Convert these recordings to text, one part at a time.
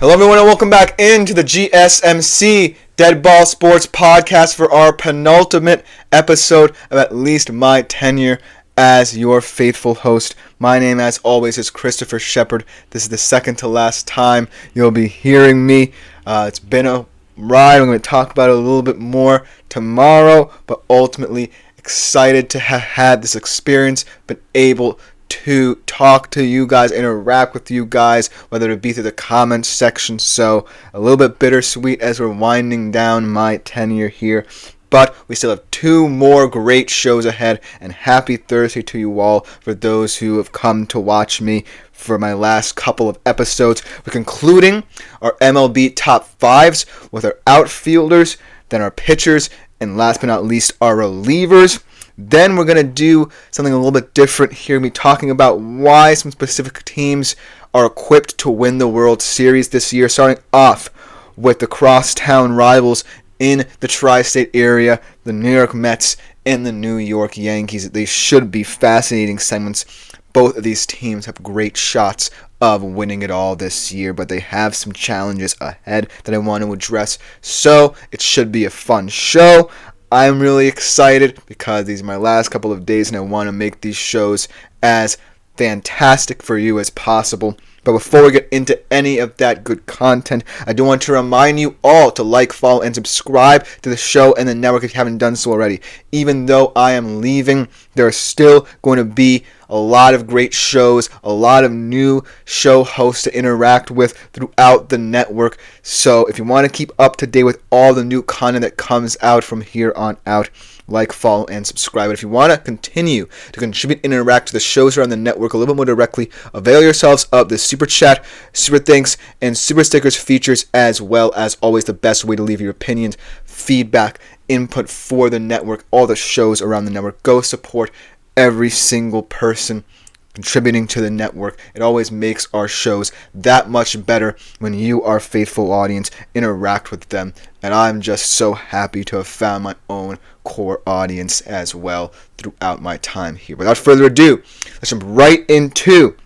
Hello everyone and welcome back into the GSMC Dead Ball Sports Podcast for our penultimate episode of at least my tenure as your faithful host. My name as always is Christopher Shepard. This is the second to last time you'll be hearing me. It's been a ride. I'm going to talk about it a little bit more tomorrow, but ultimately excited to have had this experience, been able to talk to you guys, interact with you guys, whether it be through the comments section. So a little bit bittersweet as we're winding down my tenure here. But we still have two more great shows ahead, and happy Thursday to you all for those who have come to watch me for my last couple of episodes. We're concluding our MLB top fives with our outfielders, then our pitchers, and last but not least, our relievers. Then we're going to do something a little bit different here, me talking about why some specific teams are equipped to win the World Series this year, starting off with the crosstown rivals in the tri-state area, the New York Mets and the New York Yankees. They should be fascinating segments. Both of these teams have great shots of winning it all this year, but they have some challenges ahead that I want to address, so it should be a fun show. I'm really excited because these are my last couple of days and I want to make these shows as fantastic for you as possible. But before we get into any of that good content, I do want to remind you all to like, follow, and subscribe to the show and the network if you haven't done so already. Even though I am leaving, there are still going to be a lot of great shows, a lot of new show hosts to interact with throughout the network. So if you want to keep up to date with all the new content that comes out from here on out, like, follow, and subscribe. But if you want to continue to contribute and interact with the shows around the network a little bit more directly, avail yourselves of the Super Chat, Super Thanks, and Super Stickers features, as well as always the best way to leave your opinions, feedback, input for the network, all the shows around the network. Go support every single person contributing to the network. It always makes our shows that much better when you, our faithful audience, interact with them. And I'm just so happy to have found my own core audience as well throughout my time here. Without further ado, let's jump right into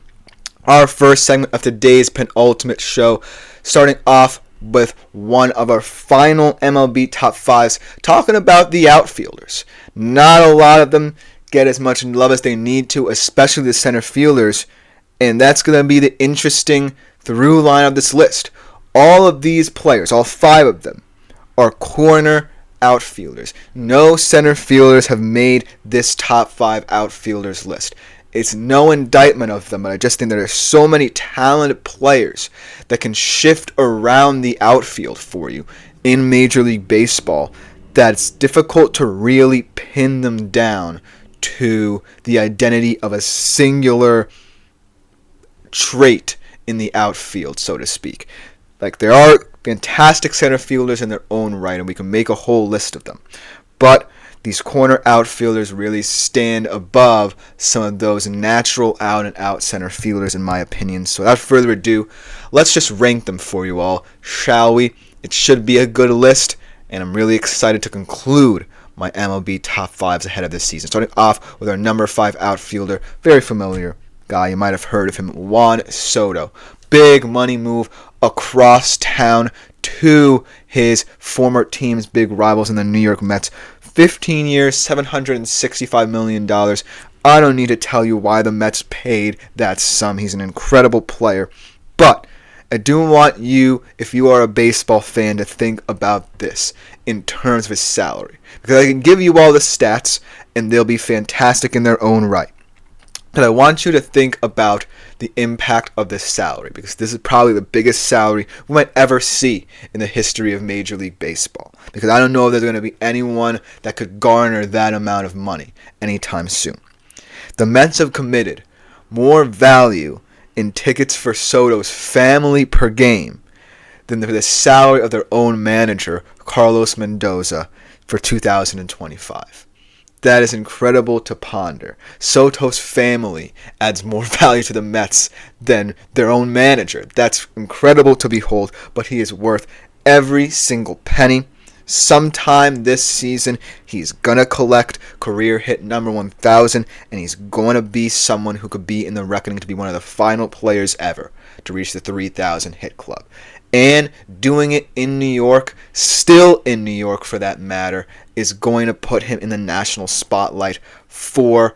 our first segment of today's penultimate show, starting off with one of our final MLB top fives, talking about the outfielders. Not a lot of them get as much love as they need to, especially the center fielders, and that's going to be the interesting through line of this list. All of these players, all five of them, are corner outfielders. No center fielders have made this top five outfielders list. It's no indictment of them, but I just think there are so many talented players that can shift around the outfield for you in Major League Baseball that it's difficult to really pin them down to the identity of a singular trait in the outfield, so to speak. Like, there are fantastic center fielders in their own right, and we can make a whole list of them. But these corner outfielders really stand above some of those natural out-and-out center fielders, in my opinion. So without further ado, let's just rank them for you all, shall we? It should be a good list, and I'm really excited to conclude my MLB top fives ahead of this season. Starting off with our number 5 outfielder, very familiar guy, you might have heard of him, Juan Soto. Big money move across town to his former team's big rivals in the New York Mets. 15 years, $765 million. I don't need to tell you why the Mets paid that sum. He's an incredible player. But I do want you, if you are a baseball fan, to think about this in terms of his salary. Because I can give you all the stats, and they'll be fantastic in their own right. And I want you to think about the impact of this salary, because this is probably the biggest salary we might ever see in the history of Major League Baseball. Because I don't know if there's going to be anyone that could garner that amount of money anytime soon. The Mets have committed more value in tickets for Soto's family per game than the salary of their own manager, Carlos Mendoza, for 2025. That is incredible to ponder. Soto's family adds more value to the Mets than their own manager. That's incredible to behold, but he is worth every single penny. sometime this season, he's going to collect career hit number 1,000, and he's going to be someone who could be in the reckoning to be one of the final players ever to reach the 3,000 hit club. And doing it in New York, still in New York for that matter, is going to put him in the national spotlight for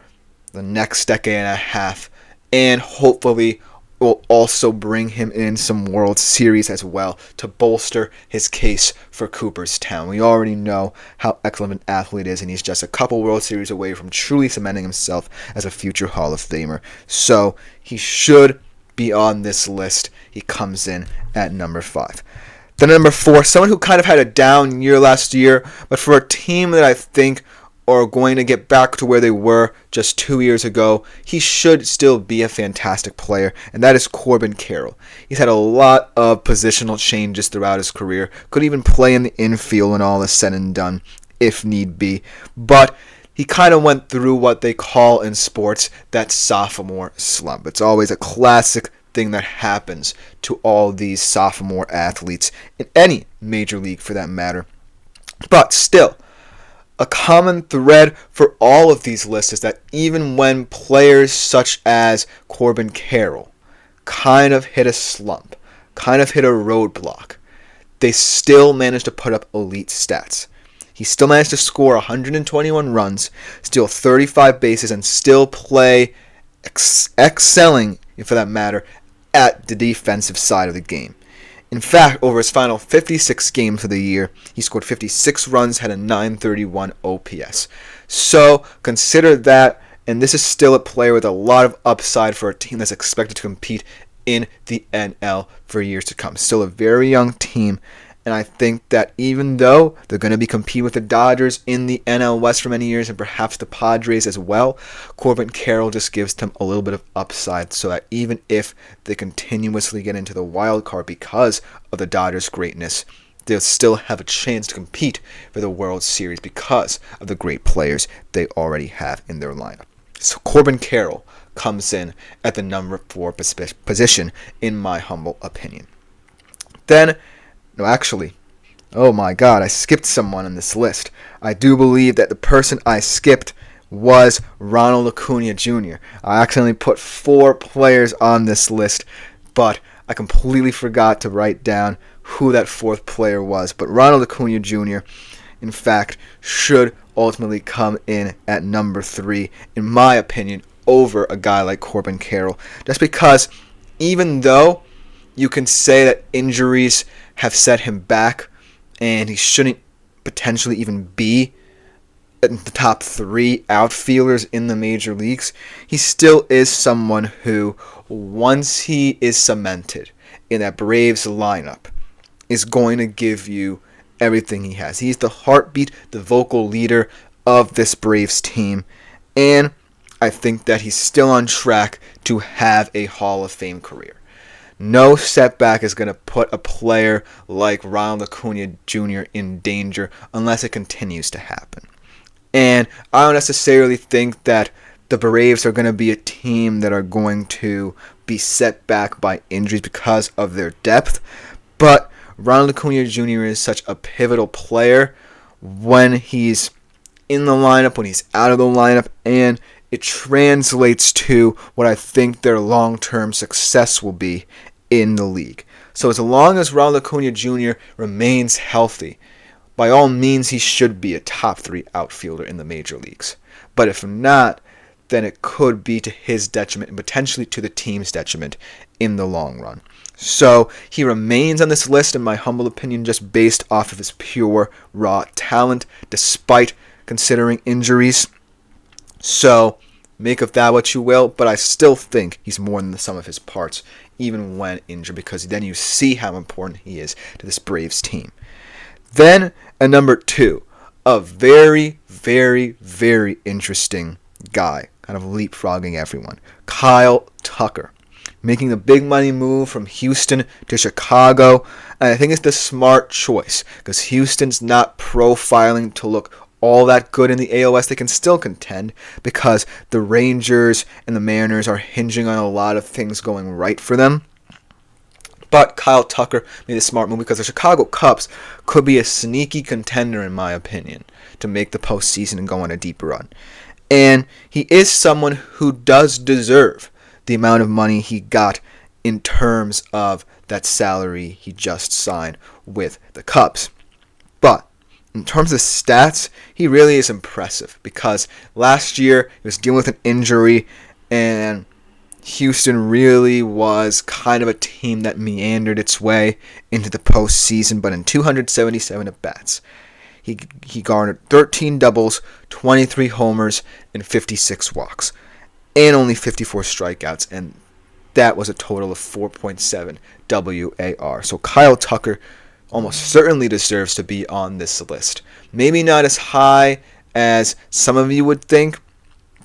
the next decade and a half, and hopefully will also bring him in some World Series as well to bolster his case for Cooperstown. We already know how excellent an athlete is, and he's just a couple World Series away from truly cementing himself as a future Hall of Famer. So he should be on this list. He comes in at number 5. Then number 4, someone who kind of had a down year last year, but for a team that I think are going to get back to where they were just 2 years ago, he should still be a fantastic player, and that is Corbin Carroll. He's had a lot of positional changes throughout his career, could even play in the infield when all is said and done, if need be, but he kind of went through what they call in sports that sophomore slump. It's always a classic thing that happens to all these sophomore athletes in any major league for that matter. But still, a common thread for all of these lists is that even when players such as Corbin Carroll kind of hit a slump, kind of hit a roadblock, they still managed to put up elite stats. He still managed to score 121 runs, steal 35 bases, and still play excelling, for that matter, at the defensive side of the game. In fact, over his final 56 games of the year, he scored 56 runs, had a 931 OPS. So consider that, and this is still a player with a lot of upside for a team that's expected to compete in the NL for years to come. Still a very young team, and I think that even though they're going to be competing with the Dodgers in the NL West for many years, and perhaps the Padres as well, Corbin Carroll just gives them a little bit of upside, so that even if they continuously get into the wild card because of the Dodgers' greatness, they'll still have a chance to compete for the World Series because of the great players they already have in their lineup. So Corbin Carroll comes in at the number 4 position, in my humble opinion. Then, no, actually, oh my god, I skipped someone on this list. I do believe that the person I skipped was Ronald Acuna Jr. I accidentally put 4 players on this list, but I completely forgot to write down who that 4th player was. But Ronald Acuna Jr., in fact, should ultimately come in at number 3, in my opinion, over a guy like Corbin Carroll. Just because even though you can say that injuries have set him back and he shouldn't potentially even be in the top 3 outfielders in the major leagues, he still is someone who, once he is cemented in that Braves lineup, is going to give you everything he has. He's the heartbeat, the vocal leader of this Braves team, and I think that he's still on track to have a Hall of Fame career. No setback is going to put a player like Ronald Acuna Jr. in danger unless it continues to happen. And I don't necessarily think that the Braves are going to be a team that are going to be set back by injuries because of their depth, but Ronald Acuna Jr. is such a pivotal player when he's in the lineup, when he's out of the lineup, and it translates to what I think their long-term success will be in the league. So as long as Ronald Acuna Jr. remains healthy, by all means he should be a top 3 outfielder in the major leagues. But if not, then it could be to his detriment and potentially to the team's detriment in the long run. So he remains on this list, in my humble opinion, just based off of his pure, raw talent, despite considering injuries. So make of that what you will, but I still think he's more than the sum of his parts, even when injured, because then you see how important he is to this Braves team. Then, at number 2, a very, very, very interesting guy, kind of leapfrogging everyone, Kyle Tucker, making the big money move from Houston to Chicago, and I think it's the smart choice, because Houston's not profiling to look all that good in the AOS. They can still contend because the Rangers and the Mariners are hinging on a lot of things going right for them. But Kyle Tucker made a smart move because the Chicago Cubs could be a sneaky contender, in my opinion, to make the postseason and go on a deep run. And he is someone who does deserve the amount of money he got in terms of that salary he just signed with the Cubs. But in terms of stats, he really is impressive because last year he was dealing with an injury, and Houston really was kind of a team that meandered its way into the postseason. But in 277 at-bats, he garnered 13 doubles, 23 homers, and 56 walks, and only 54 strikeouts, and that was a total of 4.7 WAR. So Kyle Tucker almost certainly deserves to be on this list. Maybe not as high as some of you would think,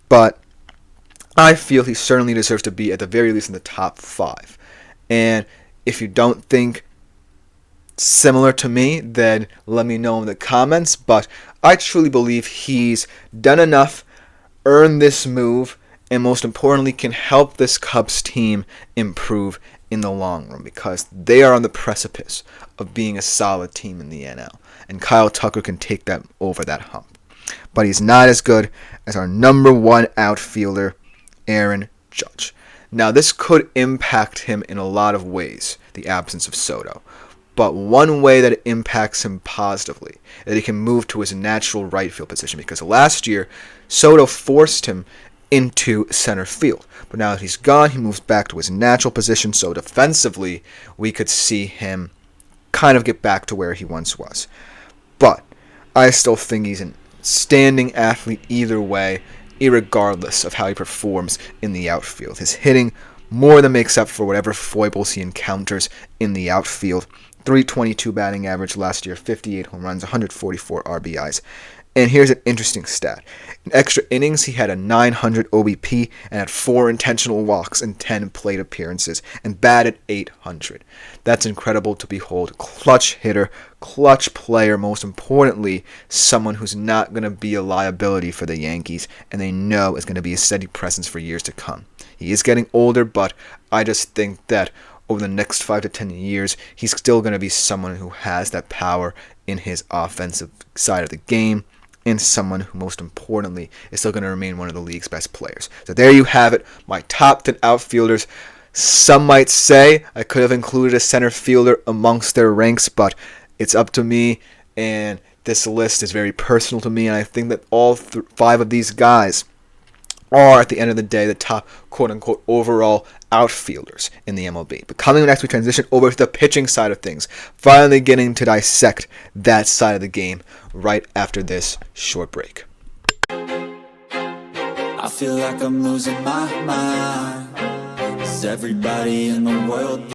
but I feel he certainly deserves to be at the very least in the top 5. And if you don't think similar to me, then let me know in the comments. But I truly believe he's done enough, earned this move, and most importantly can help this Cubs team improve in the long run because they are on the precipice of being a solid team in the NL. And Kyle Tucker can take that over that hump. But he's not as good as our number 1 outfielder, Aaron Judge. Now, this could impact him in a lot of ways, the absence of Soto. But one way that it impacts him positively is that he can move to his natural right field position because last year, Soto forced him into center field. But now that he's gone, he moves back to his natural position, so defensively, we could see him kind of get back to where he once was. But I still think he's an outstanding athlete either way, irregardless of how he performs in the outfield. His hitting more than makes up for whatever foibles he encounters in the outfield. 322 batting average last year, 58 home runs, 144 RBIs. And here's an interesting stat. In extra innings, he had a 900 OBP and had 4 intentional walks and 10 plate appearances and batted .800. That's incredible to behold. Clutch hitter, clutch player, most importantly, someone who's not going to be a liability for the Yankees and they know is going to be a steady presence for years to come. He is getting older, but I just think that over the next 5 to 10 years, he's still going to be someone who has that power in his offensive side of the game, and someone who, most importantly, is still going to remain one of the league's best players. So there you have it, my top 10 outfielders. Some might say I could have included a center fielder amongst their ranks, but it's up to me, and this list is very personal to me, and I think that all 5 of these guys are, at the end of the day, the top quote-unquote overall outfielders in the MLB. But coming next, we transition over to the pitching side of things, finally getting to dissect that side of the game right after this short break. I feel like I'm losing my mind. 'Cause everybody in the world